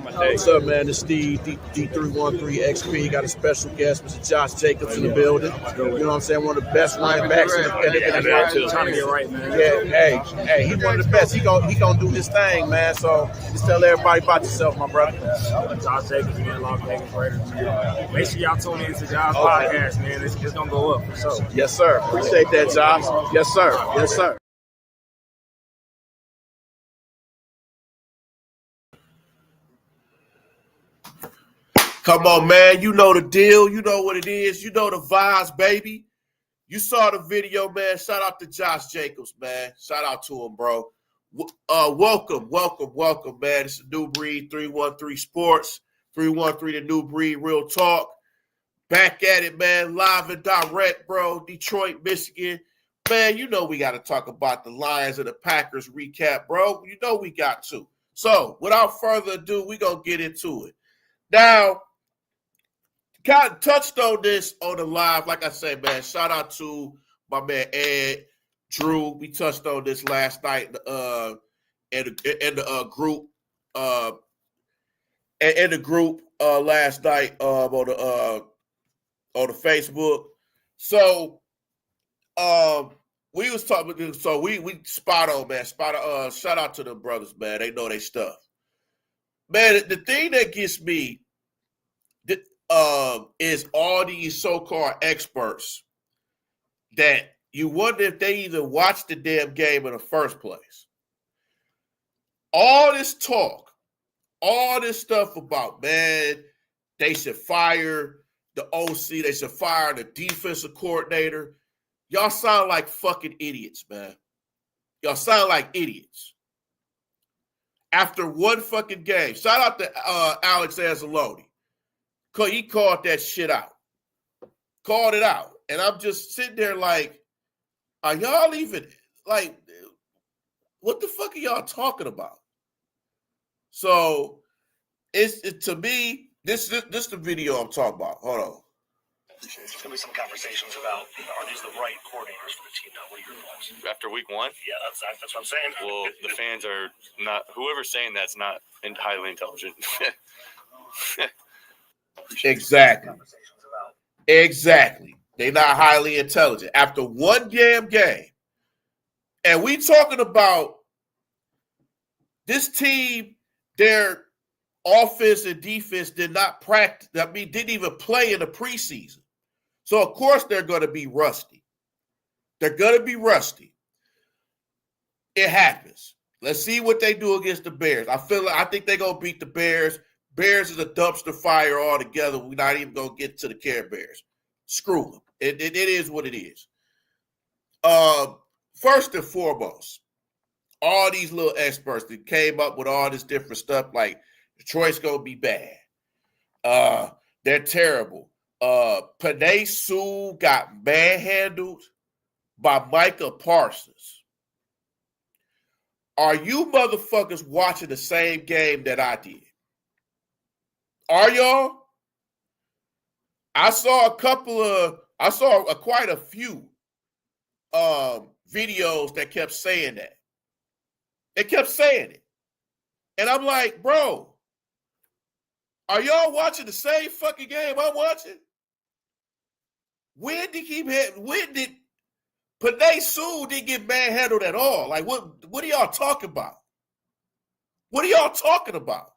What's up, man? It's Steve, D313XP. Got a special guest, Mr. Josh Jacobs in the building. You know what I'm saying? One of the best running backs in the Trying to get right, man. Yeah, hey, he's one of the best. He gonna do his thing, man. So just tell everybody about yourself, my brother. Josh Jacobs, man, Las Vegas Raiders, man. Make sure y'all tune in to Josh's podcast, man. It's gonna go up for sure. Yes, sir. Appreciate that, Josh. Yes, sir. Yes, sir. Come on, man. You know the deal. You know what it is. You know the vibes, baby. You saw the video, man. Shout out to Josh Jacobs, man. Shout out to him, bro. Welcome, man. It's a New Breed 313 Sports, 313 The New Breed Real Talk. Back at it, man. Live and direct, bro. Detroit, Michigan. Man, you know we got to talk about the Lions and the Packers recap, bro. You know we got to. So, without further ado, we going to get into it. Now, kind of touched on this on the live. Like I say, man, shout out to my man Ed, Drew. We touched on this last night in the group. In the group last night on the Facebook. So we was talking. So we spot on, man. Shout out to the brothers, man. They know their stuff, man. The thing that gets me is all these so-called experts that you wonder if they even watched the damn game in the first place. All this talk, all this stuff about, man, they should fire the OC, they should fire the defensive coordinator. Y'all sound like fucking idiots, man. Y'all sound like idiots. After one fucking game, shout out to Alex Anzalone. He called that shit out. Called it out. And I'm just sitting there like, are y'all even, like, what the fuck are y'all talking about? So, it's to me, this the video I'm talking about. Hold on. There's going to be some conversations about, are these the right coordinators for the team now? What are your thoughts? After week one? Yeah, that's what I'm saying. Well, the fans are not, whoever's saying that's not highly intelligent. Exactly. They're not highly intelligent. After one damn game, and we talking about this team, their offense and defense did not practice. I mean, didn't even play in the preseason. So, of course, they're going to be rusty. They're going to be rusty. It happens. Let's see what they do against the Bears. I think they're going to beat the Bears. Bears is a dumpster fire altogether. We're not even going to get to the Care Bears. Screw them. It is what it is. First and foremost, all these little experts that came up with all this different stuff like Detroit's going to be bad. They're terrible. Penei Sewell got manhandled by Micah Parsons. Are you motherfuckers watching the same game that I did? Are y'all? I saw quite a few videos that kept saying that. They kept saying it. And I'm like, bro, are y'all watching the same fucking game I'm watching? When did Penei Sewell didn't get manhandled at all? Like, what are y'all talking about? What are y'all talking about?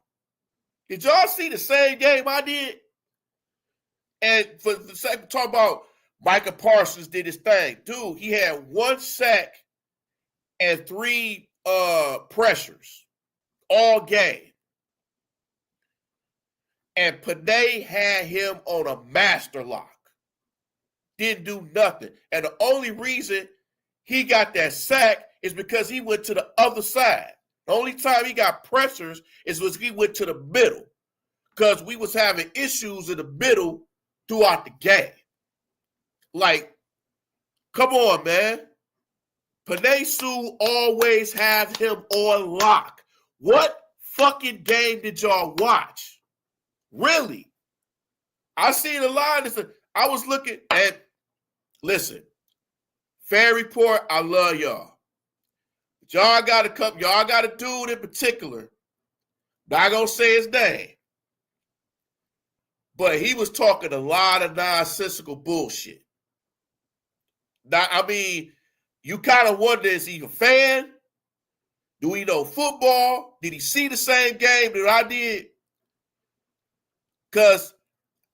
Did y'all see the same game I did? And for the sake of talking about Micah Parsons did his thing. Dude, he had 1 sack and 3 pressures all game. And Penei had him on a master lock. Didn't do nothing. And the only reason he got that sack is because he went to the other side. The only time he got pressures is when he went to the middle. Because we was having issues in the middle throughout the game. Like, come on, man. Penei Sewell always have him on lock. What fucking game did y'all watch? Really? I seen the line. I was looking at, listen, Fan Report, I love y'all. But y'all got a dude in particular Not gonna say his name. But he was talking a lot of nonsensical bullshit. Now, I mean, you kind of wonder, is he a fan? Do he know football? Did he see the same game that I did? Because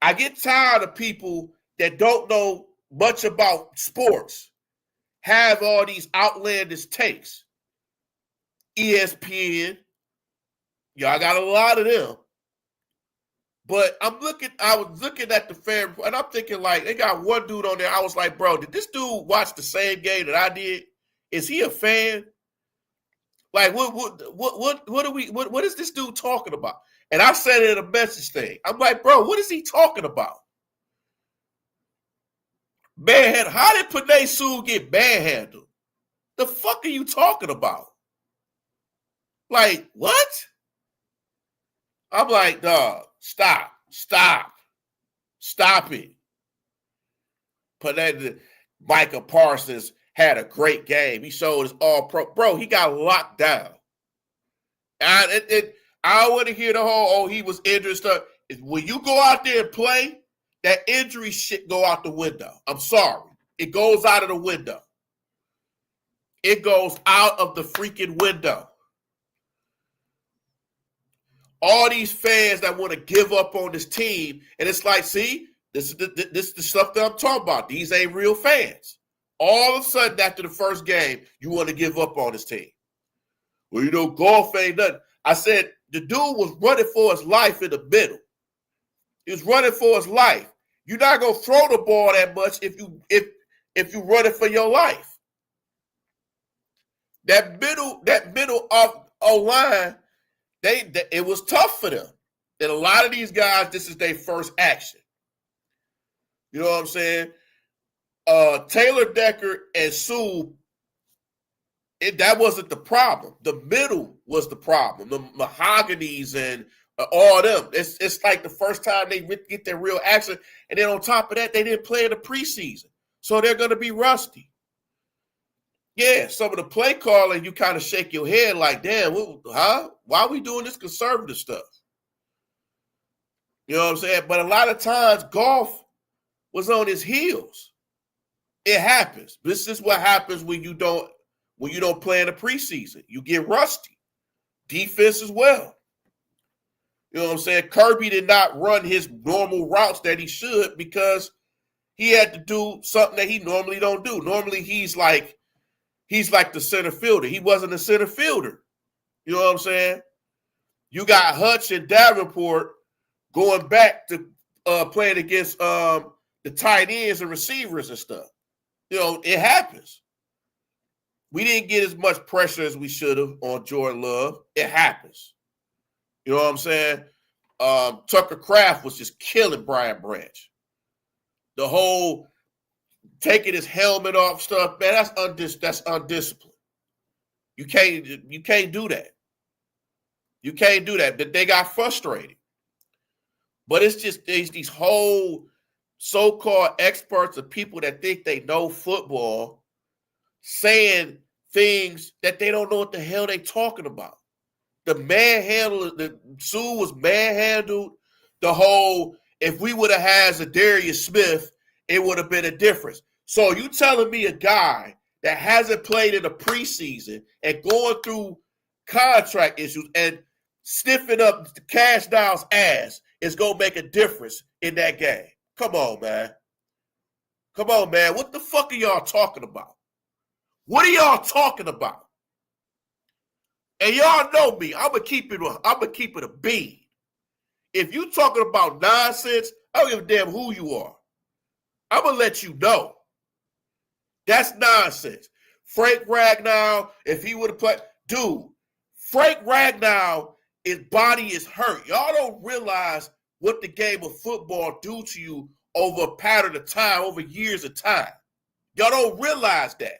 I get tired of people that don't know much about sports have all these outlandish takes. ESPN, y'all got a lot of them. But I was looking at the fan, and I'm thinking, like, they got one dude on there. I was like, bro, did this dude watch the same game that I did? Is he a fan? Like, what is this dude talking about? And I said it in a message thing. I'm like, bro, what is he talking about? Man, how did Penei Sewell get manhandled? The fuck are you talking about? Like, what? I'm like, dog, stop it. But Micah Parsons had a great game. He showed his all-pro. Bro, he got locked down. I don't want to hear the whole, he was injured stuff. When you go out there and play, that injury shit go out the window. I'm sorry. It goes out of the window. It goes out of the freaking window. All these fans that want to give up on this team, and it's like, see, this is the stuff that I'm talking about. These ain't real fans. All of a sudden, after the first game, you want to give up on this team. Well, golf ain't nothing. I said the dude was running for his life in the middle. He was running for his life. You're not gonna throw the ball that much if you run it for your life. That middle of line. It was tough for them. And a lot of these guys, this is their first action. You know what I'm saying? Taylor Decker and Sewell, that wasn't the problem. The middle was the problem. The Mahoganies and all them. It's like the first time they get their real action. And then on top of that, they didn't play in the preseason. So they're going to be rusty. Yeah, some of the play calling, you kind of shake your head like, damn, huh? Why are we doing this conservative stuff? You know what I'm saying? But a lot of times, golf was on his heels. It happens. This is what happens when you don't play in the preseason. You get rusty. Defense as well. You know what I'm saying? Kirby did not run his normal routes that he should because he had to do something that he normally don't do. Normally, he's like the center fielder. He wasn't a center fielder. You know what I'm saying? You got Hutch and Davenport going back to playing against the tight ends and receivers and stuff. You know, it happens. We didn't get as much pressure as we should have on Jordan Love. It happens. You know what I'm saying? Tucker Kraft was just killing Brian Branch. The whole taking his helmet off stuff, man, that's undisciplined. You can't do that. You can't do that. But they got frustrated. But it's just these whole so-called experts of people that think they know football saying things that they don't know what the hell they talking about. The Sewell was manhandled. The whole, if we would have had Zadarius Smith, it would have been a difference. So you telling me a guy that hasn't played in the preseason and going through contract issues and sniffing up Cash Dow's ass is going to make a difference in that game? Come on, man. Come on, man. What the fuck are y'all talking about? What are y'all talking about? And y'all know me. I'm gonna keep it a bean. If you talking about nonsense, I don't give a damn who you are. I'm gonna let you know. That's nonsense. Frank Ragnow, if he would have played, dude, Frank Ragnow, his body is hurt. Y'all don't realize what the game of football do to you over a pattern of time, over years of time. Y'all don't realize that.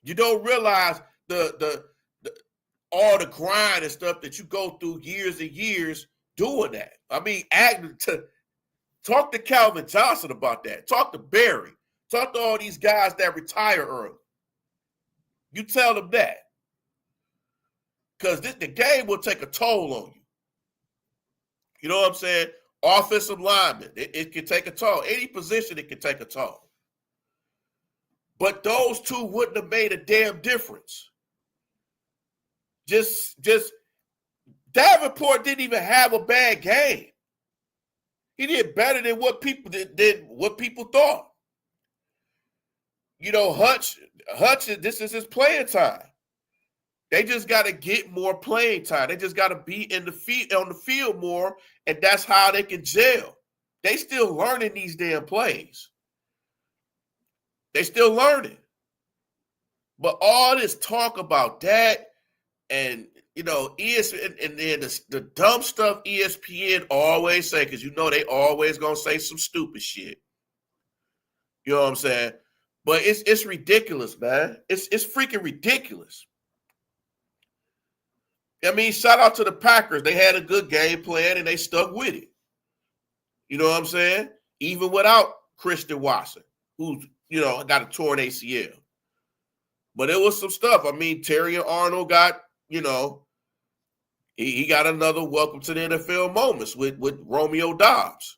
You don't realize the all the grind and stuff that you go through years and years doing that. I mean, talk to Calvin Johnson about that. Talk to Barry. Talk to all these guys that retire early. You tell them that. because the game will take a toll on you. You know what I'm saying? Offensive lineman, it can take a toll. Any position, it can take a toll. But those two wouldn't have made a damn difference. Just Davenport didn't even have a bad game. He did better than what people did what people thought. You know, Hutch, this is his playing time. They just got to get more playing time. They just got to be on the field more, and that's how they can gel. They still learning these damn plays. They still learning. But all this talk about that and, you know, ESPN, and then the dumb stuff ESPN always say, because you know they always going to say some stupid shit. You know what I'm saying? But it's ridiculous, man. It's freaking ridiculous. I mean, shout out to the Packers. They had a good game plan, and they stuck with it. You know what I'm saying? Even without Christian Watson, who's, you know, got a torn ACL. But it was some stuff. I mean, Terry Arnold got, you know, he got another welcome to the NFL moments with Romeo Doubs.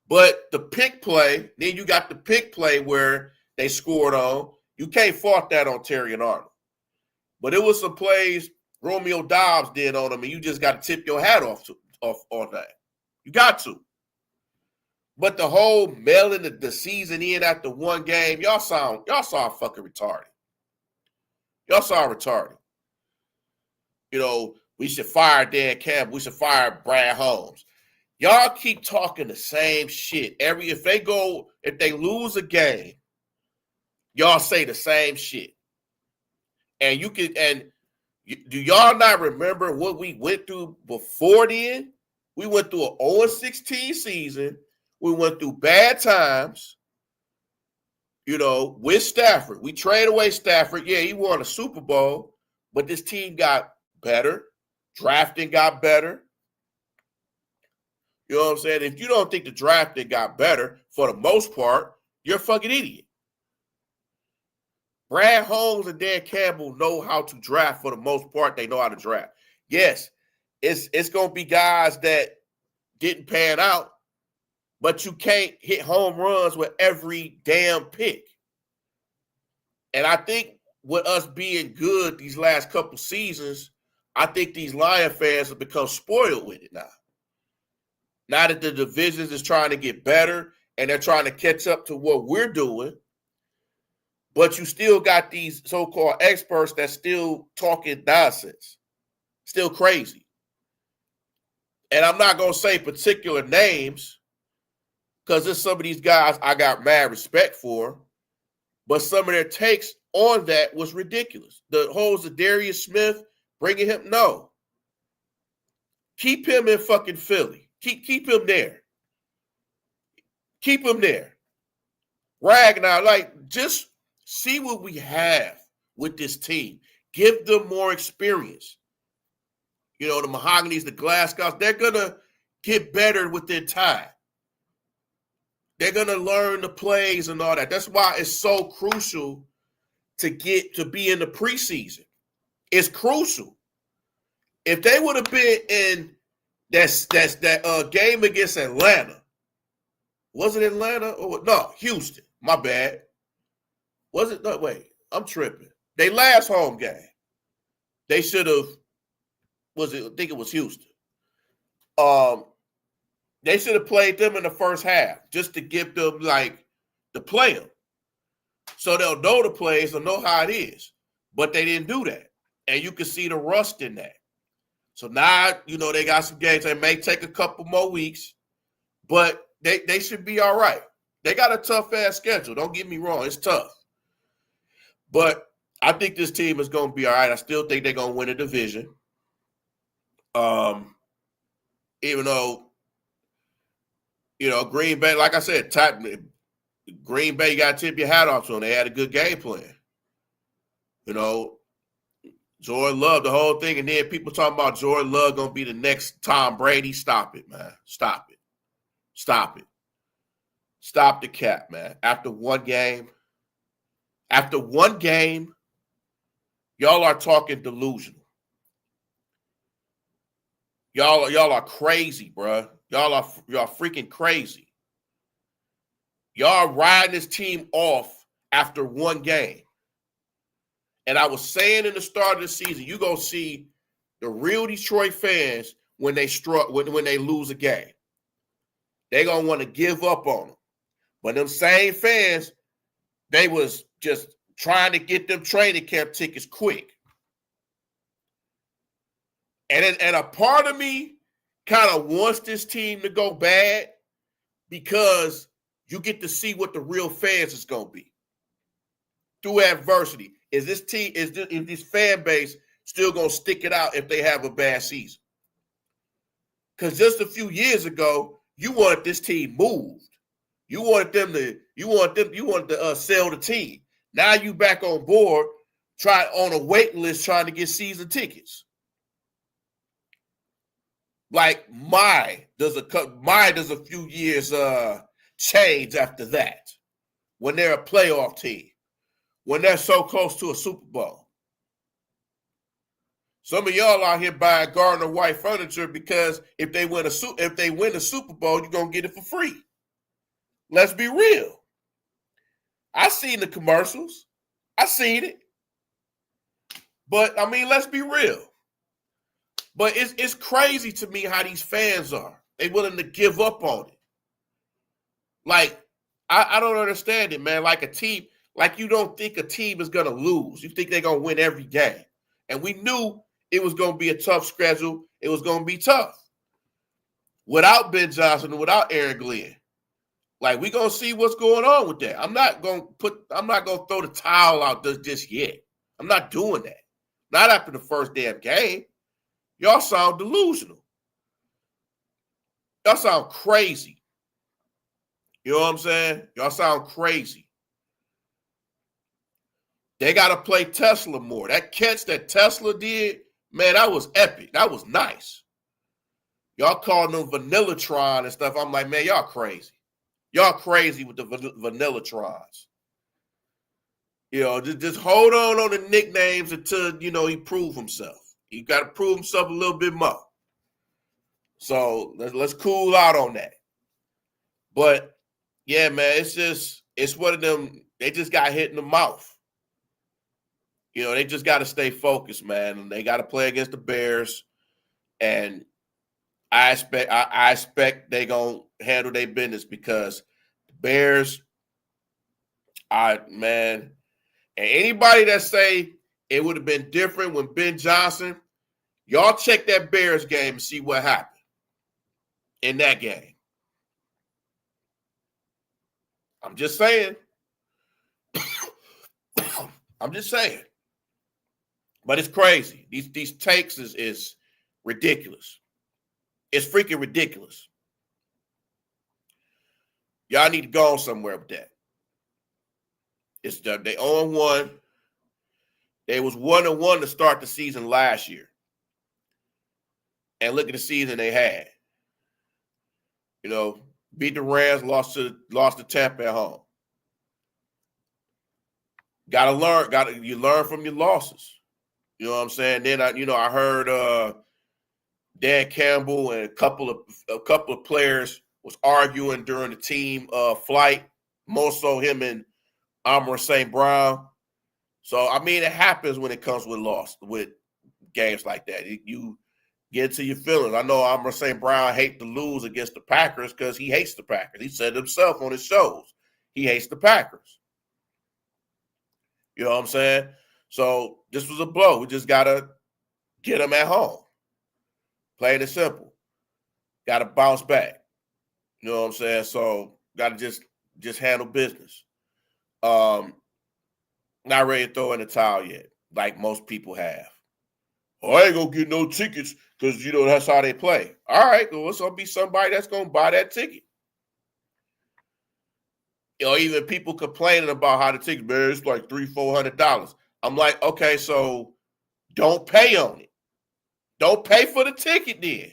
But the pick play, then you got the pick play where they scored on. You can't fault that on Terry and Arnold. But it was some plays Romeo Doubs did on him, and you just got to tip your hat off on that. You got to. But the whole mailing the season in after one game, y'all saw fucking retarded. Y'all saw retarded. You know, we should fire Dan Campbell. We should fire Brad Holmes. Y'all keep talking the same shit. If they lose a game, y'all say the same shit. And do y'all not remember what we went through before then? We went through an 0-16 season. We went through bad times, you know, with Stafford. We traded away Stafford. Yeah, he won a Super Bowl, but this team got better. Drafting got better. You know what I'm saying? If you don't think the drafting got better, for the most part, you're a fucking idiot. Brad Holmes and Dan Campbell know how to draft for the most part. They know how to draft. Yes, it's going to be guys that didn't pan out, but you can't hit home runs with every damn pick. And I think with us being good these last couple seasons, I think these Lion fans have become spoiled with it now. Now that the divisions is trying to get better and they're trying to catch up to what we're doing, but you still got these so-called experts that still talking nonsense, still crazy. And I'm not going to say particular names because there's some of these guys I got mad respect for, but some of their takes on that was ridiculous. The whole Zadarius Smith, bringing him, no. Keep him in fucking Philly. Keep him there. Keep him there. Ragnar, like, just see what we have with this team. Give them more experience. You know, the Mahoganies, the Glasgows, they're going to get better within time. They're going to learn the plays and all that. That's why it's so crucial to be in the preseason. It's crucial. If they would have been in that game against Atlanta, was it Atlanta or no? Houston. My bad. Was it? No, wait. I'm tripping. They last home game. They should have. I think it was Houston. They should have played them in the first half just to give them to play them, so they'll know the plays, they'll know how it is. But they didn't do that, and you can see the rust in that. So now, you know, they got some games. They may take a couple more weeks, but they should be all right. They got a tough-ass schedule. Don't get me wrong. It's tough. But I think this team is going to be all right. I still think they're going to win a division. Even though, you know, Green Bay, like I said, Green Bay, you got to tip your hat off to them. They had a good game plan. You know, Jordan Love, the whole thing, and then people talking about Jordan Love going to be the next Tom Brady. Stop it, man. Stop it. Stop it. Stop the cap, man. After one game, y'all are talking delusional. Y'all are crazy, bruh. Y'all freaking crazy. Y'all riding this team off after one game. And I was saying in the start of the season, you're going to see the real Detroit fans when they lose a game. They're going to want to give up on them. But them same fans, they was just trying to get them training camp tickets quick. And a part of me kind of wants this team to go bad because you get to see what the real fans is going to be. Through adversity. Is this fan base still going to stick it out if they have a bad season? Because just a few years ago, you wanted this team moved. You wanted to sell the team. Now you back on board, on a waiting list trying to get season tickets. Like does a few years change after that when they're a playoff team, when they're so close to a Super Bowl. Some of y'all out here buying Gardner White furniture because if they win a Super Bowl, you're gonna get it for free. Let's be real. I seen the commercials. I seen it. But I mean, let's be real. But it's crazy to me how these fans are. They willing to give up on it. Like, I don't understand it, man. Like a team, like you don't think a team is going to lose. You think they're going to win every game. And we knew it was going to be a tough schedule. It was going to be tough. Without Ben Johnson and without Aaron Glenn. Like, we're going to see what's going on with that. I'm not going to throw the towel out just yet. I'm not doing that. Not after the first damn game. Y'all sound delusional. Y'all sound crazy. You know what I'm saying? Y'all sound crazy. They got to play Tesla more. That catch that Tesla did, man, that was epic. That was nice. Y'all calling them Vanillatron and stuff. I'm like, man, y'all crazy. Y'all crazy with the Vanillatrons. You know, just hold on the nicknames until, you know, he prove himself. He got to prove himself a little bit more. So let's cool out on that. But, yeah, man, it's one of them. They just got hit in the mouth. You know, they just got to stay focused, man. And they got to play against the Bears. And I expect they going to handle their business because the Bears, man, and anybody that say it would have been different when Ben Johnson, y'all check that Bears game and see what happened in that game. I'm just saying. I'm just saying. But it's crazy. These takes is ridiculous. It's freaking ridiculous. Y'all need to go on somewhere with that. They 0-1. They was 1-1 to start the season last year. And look at the season they had. You know, beat the Rams, lost to Tampa at home. You learn from your losses. You know what I'm saying? Then I heard Dan Campbell and a couple of players was arguing during the team flight, more so him and Amon-Ra St. Brown. So I mean, it happens when it comes with games like that. You get into your feelings. I know Amon-Ra St. Brown hate to lose against the Packers because he hates the Packers. He said it himself on his shows. He hates the Packers. You know what I'm saying? So this was a blow. We just got to get them at home. Plain and simple. Got to bounce back. You know what I'm saying? So got to just handle business. Not ready to throw in the towel yet, like most people have. Oh, I ain't going to get no tickets because, you know, that's how they play. All right, well, it's going to be somebody that's going to buy that ticket. You know, even people complaining about how the ticket, man, it's like $300-$400. I'm like, okay, so don't pay on it. Don't pay for the ticket then.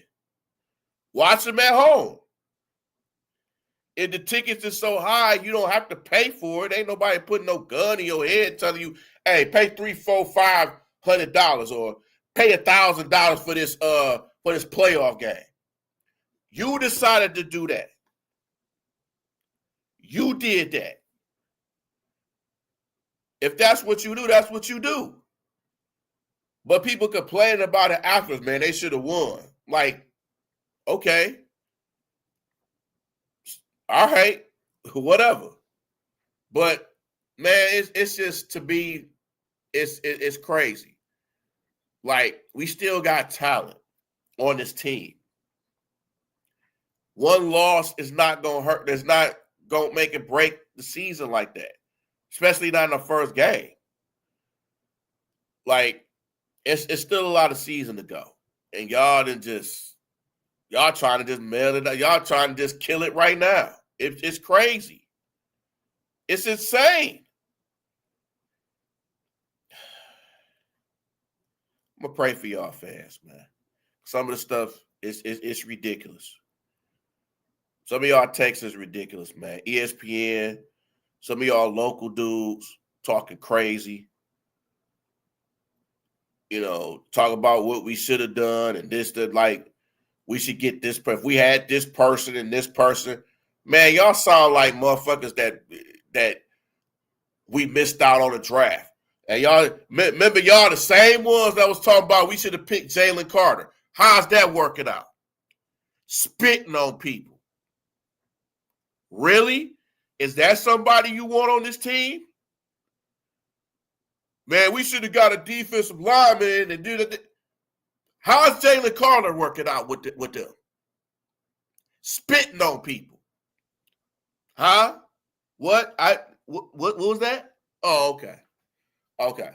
Watch them at home. If the tickets is so high, you don't have to pay for it. Ain't nobody putting no gun in your head telling you, hey, pay $300, $400, $500 or pay $1,000 for this for this playoff game. You decided to do that. You did that. If that's what you do, that's what you do. But people complaining about it afterwards, man, they should have won. Like, okay. All right. Whatever. But, man, it's just, to me, it's crazy. Like, we still got talent on this team. One loss is not going to hurt. It's not going to make it break the season like that, especially not in the first game. Like, it's still a lot of season to go. And y'all trying to just mail it out. Y'all trying to just kill it right now. It's crazy. It's insane. I'm going to pray for y'all fans, man. Some of the stuff is ridiculous. Some of y'all texts is ridiculous, man. ESPN, some of y'all local dudes talking crazy. You know, talk about what we should have done and this, that, like, we should get this. If we had this person and this person, man, y'all sound like motherfuckers that we missed out on the draft. And y'all, remember y'all the same ones that was talking about we should have picked Jalen Carter. How's that working out? Spitting on people. Really? Is that somebody you want on this team? Man, we should have got a defensive lineman and do that. How's Jalen Carter working out with them? Spitting on people. Huh? What was that? Oh, okay. Okay.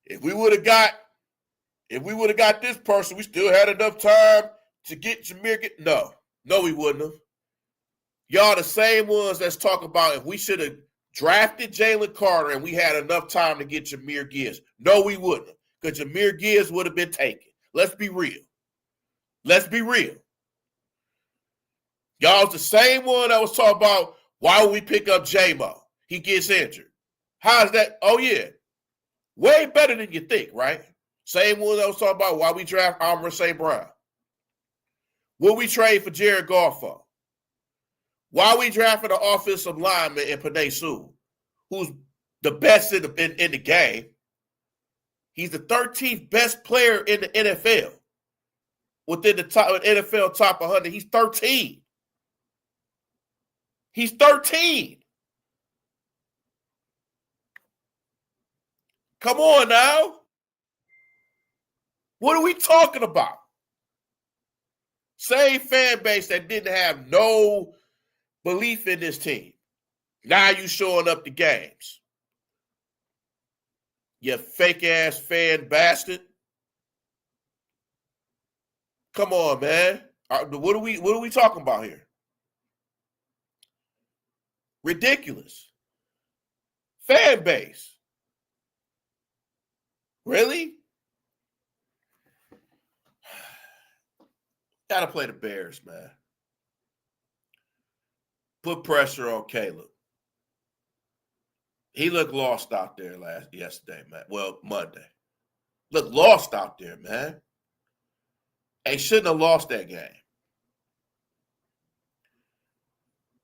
If we would have got this person, we still had enough time to get Jahmyr. No, we wouldn't have. Y'all the same ones that's talking about if we should have drafted Jalen Carter and we had enough time to get Jahmyr Gibbs. No, we wouldn't have, because Jahmyr Gibbs would have been taken. Let's be real. Y'all's the same one that was talking about why would we pick up J-Mo? He gets injured. How's that? Oh, yeah. Way better than you think, right? Same one that was talking about why we draft Amon St. Brown. Will we trade for Jared Goff for? Why we drafted an offensive lineman in Penei Sewell, who's the best in the game. He's the 13th best player in the NFL. Within the NFL top 100, he's 13. He's 13. Come on now. What are we talking about? Same fan base that didn't have no belief in this team. Now you showing up to games. You fake ass fan bastard. Come on, man. What are we talking about here? Ridiculous. Fan base. Really? Gotta play the Bears, man. Put pressure on Caleb. He looked lost out there yesterday, man. Well, Monday. Looked lost out there, man. And shouldn't have lost that game.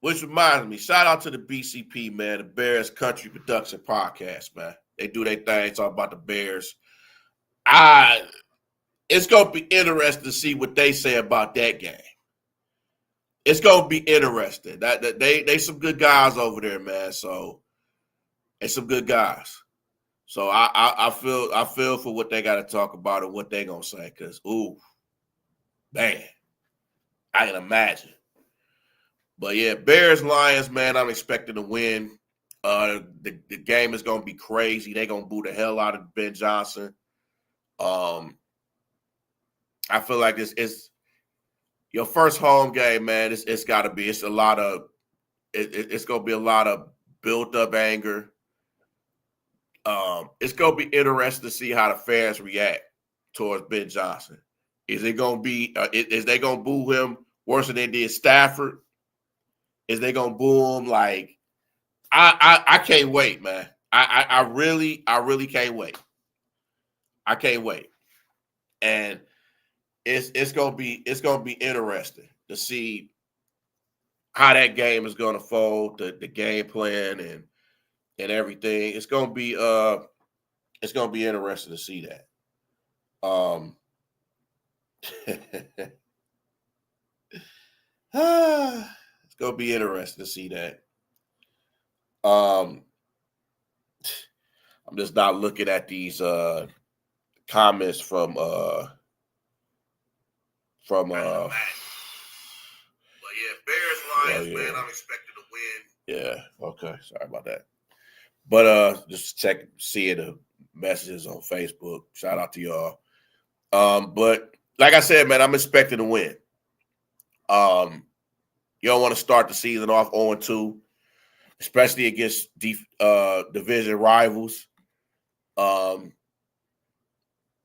Which reminds me, shout out to the BCP, man, the Bears Country Production Podcast, man. They do their thing, talk about the Bears. It's going to be interesting to see what they say about that game. It's going to be interesting. They some good guys over there, man. So, it's some good guys. So, I feel for what they got to talk about and what they going to say. Because, ooh, man, I can imagine. But, yeah, Bears-Lions, man, I'm expecting to win. The game is going to be crazy. They're going to boo the hell out of Ben Johnson. I feel like it's your first home game, man. It's got to be. It's a lot of it's going to be a lot of built up anger. It's going to be interesting to see how the fans react towards Ben Johnson. Is it going to be? Is they going to boo him worse than they did Stafford? Is they going to boo him like? I can't wait, man. I really can't wait. I can't wait. And it's gonna be interesting to see how that game is gonna fold, the game plan and everything. It's gonna be interesting to see that. It's gonna be interesting to see that. I'm just not looking at these comments from but yeah, Bears Lions, man, I'm expecting to win. Yeah, okay. Sorry about that. But just seeing the messages on Facebook. Shout out to y'all. But like I said, man, I'm expecting to win. You don't want to start the season off 0-2, especially against division rivals.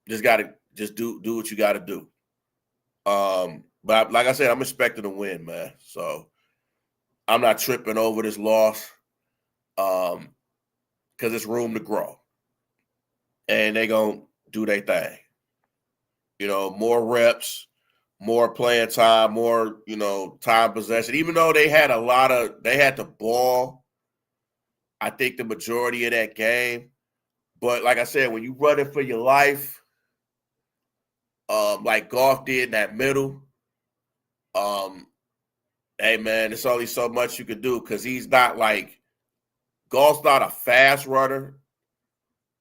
Just gotta do what you gotta do. But like I said, I'm expecting to win, man. So I'm not tripping over this loss. Because it's room to grow. And they gonna do their thing. You know, more reps, more playing time, more, time possession. Even though they had the ball, I think the majority of that game. But like I said, when you run it for your life, like Goff did in that middle, hey man, there's only so much you can do because he's not Goff's not a fast runner.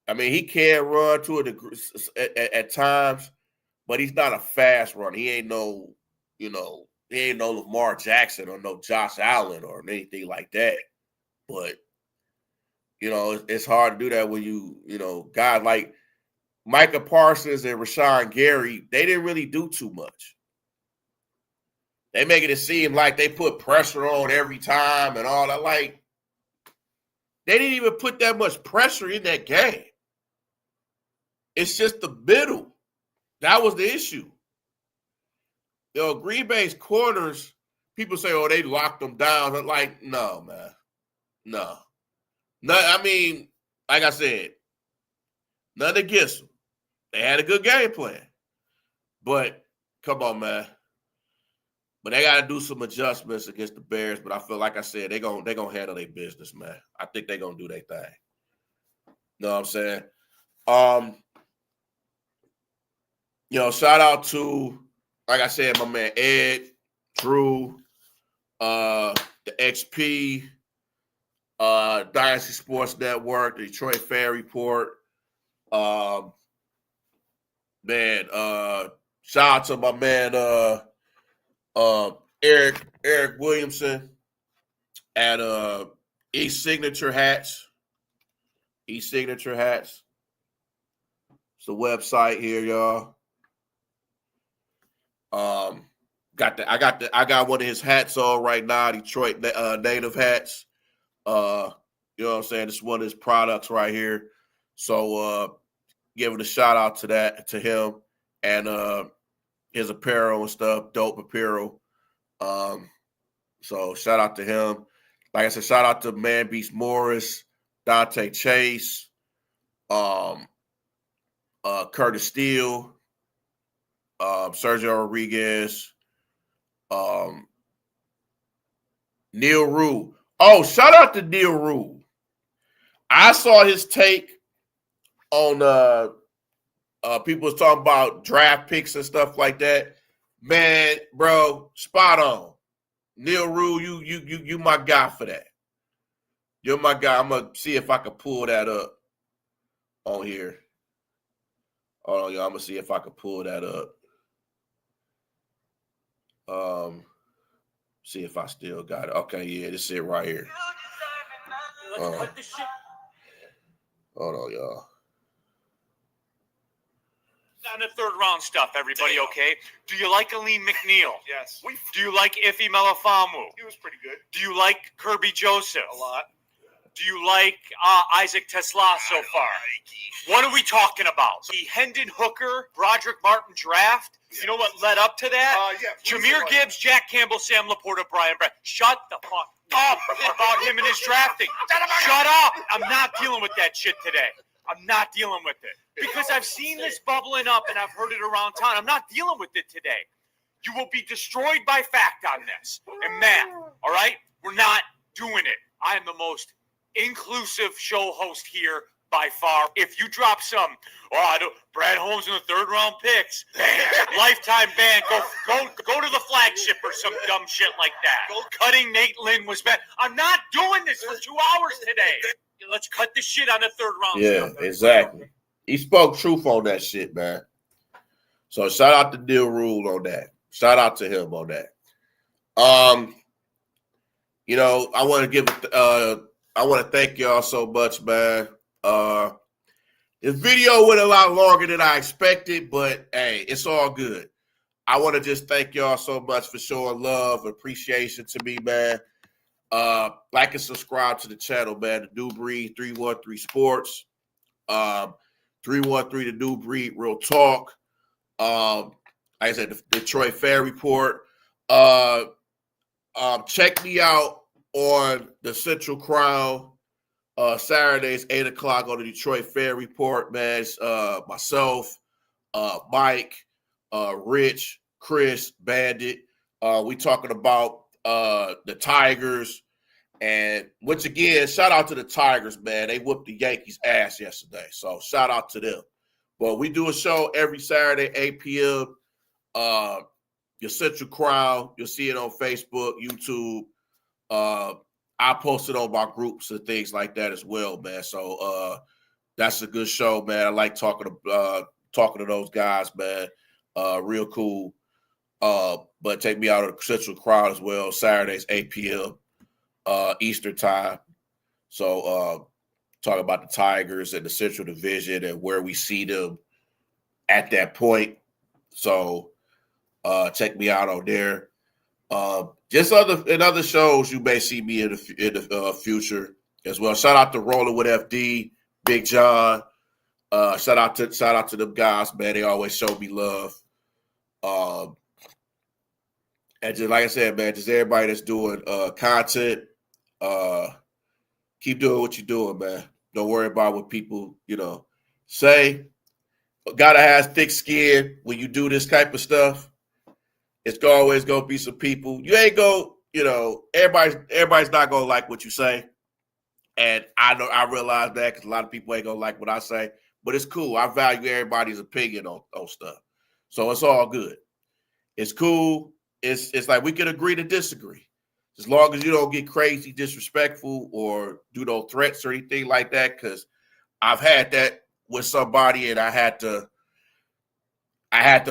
I mean, he can run to a degree at times, but he's not a fast runner. He ain't no Lamar Jackson or no Josh Allen or anything like that. But, it's hard to do that when guys like Micah Parsons and Rashawn Gary, they didn't really do too much. They making it seem like they put pressure on every time and all that. They didn't even put that much pressure in that game. It's just the middle. That was the issue. Green Bay's corners, people say, oh, they locked them down. I'm like, no, man. No. I mean, like I said, nothing against them. They had a good game plan. But, come on, man. But they got to do some adjustments against the Bears. But I feel like I said, they're gonna handle their business, man. I think they're going to do their thing. Know what I'm saying? Shout out to, like I said, my man Ed, Drew, the XP, Dynasty Sports Network, the Detroit Fan Report. Shout out to my man Eric Williamson at eSignature Hats. eSignature Hats. It's the website here, y'all. I got one of his hats on right now, Detroit native hats. You know what I'm saying? It's one of his products right here. So giving a shout out to him and his apparel and stuff, dope apparel. So shout out to him. Like I said, shout out to Man Beast Morris, Dante Chase, Curtis Steele, Sergio Rodriguez, Neil Rue. Oh, shout out to Neil Rue. I saw his take on people was talking about draft picks and stuff like that. Man, bro, spot on. Neil Rue, you my guy for that. You're my guy. I'm gonna see if I can pull that up on here. Hold on, y'all. I'm gonna see if I can pull that up. See if I still got it. Okay, yeah, this is it right here. Hold on, y'all. Down to third round stuff, everybody, okay? Do you like Aleem McNeil? Yes. Do you like Ife Melifonwu? He was pretty good. Do you like Kirby Joseph? A lot. Do you like Isaac Tesla so far? What are we talking about? The Hendon Hooker, Broderick Martin draft? You know what led up to that? Yeah. Jameer Gibbs, Jack Campbell, Sam Laporta, Brian Brett. Shut the fuck up about him and his drafting. Shut up. I'm not dealing with that shit today. I'm not dealing with it because I've seen this bubbling up and I've heard it around town. I'm not dealing with it today. You will be destroyed by fact on this and math. All right? We're not doing it. I am the most inclusive show host here by far. If you drop some, Brad Holmes in the 3rd round picks, lifetime ban, go to the flagship or some dumb shit like that. Cutting Nate Lynn was bad. I'm not doing this for 2 hours today. Let's cut this shit on the 3rd round. Yeah, exactly. He spoke truth on that shit, man. So shout out to Neil Rule on that. Shout out to him on that. You know, I want to thank y'all so much, man. This video went a lot longer than I expected, but hey, it's all good. I want to just thank y'all so much for showing love, appreciation to me, man. Like and subscribe to the channel, man. The New Breed 313 Sports. 313 The New Breed Real Talk. Like I said, the Detroit Fair Report. Check me out on the Central Crown Saturdays, 8 o'clock on the Detroit Fair Report, man. It's, myself, Mike, Rich, Chris, Bandit. We talking about the Tigers. And once again, shout out to the Tigers, man. They whooped the Yankees' ass yesterday. So shout out to them. But we do a show every Saturday, 8 p.m. Your Central Crown. You'll see it on Facebook, YouTube. I post it on my groups and things like that as well, man. So that's a good show, man. I like talking to those guys, man. Real cool. But take me out of the Central Crown as well, Saturdays, 8 p.m. Eastern time. So talk about the Tigers and the Central Division and where we see them at that point. So check me out on there. Just other shows you may see me in the future as well. Shout out to Rolling with FD, Big John. Shout out to them guys, man. They always show me love. And just like I said, man, just everybody that's doing content, keep doing what you're doing, man. Don't worry about what people, say. Gotta have thick skin when you do this type of stuff. It's always gonna be some people. You ain't everybody's not gonna like what you say. And I realize that because a lot of people ain't gonna like what I say. But it's cool. I value everybody's opinion on stuff. So it's all good. It's cool. It's like we can agree to disagree. As long as you don't get crazy, disrespectful, or do no threats or anything like that, because I've had that with somebody and I had to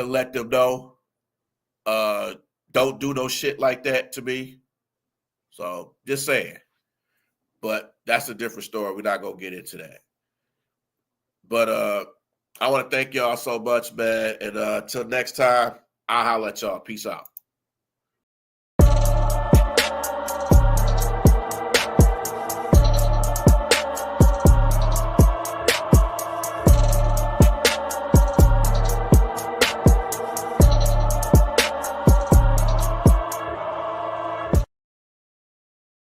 let them know, don't do no shit like that to me. So just saying. But that's a different story. We're not gonna get into that. But I want to thank y'all so much, man. And until next time, I'll holler at y'all. Peace out.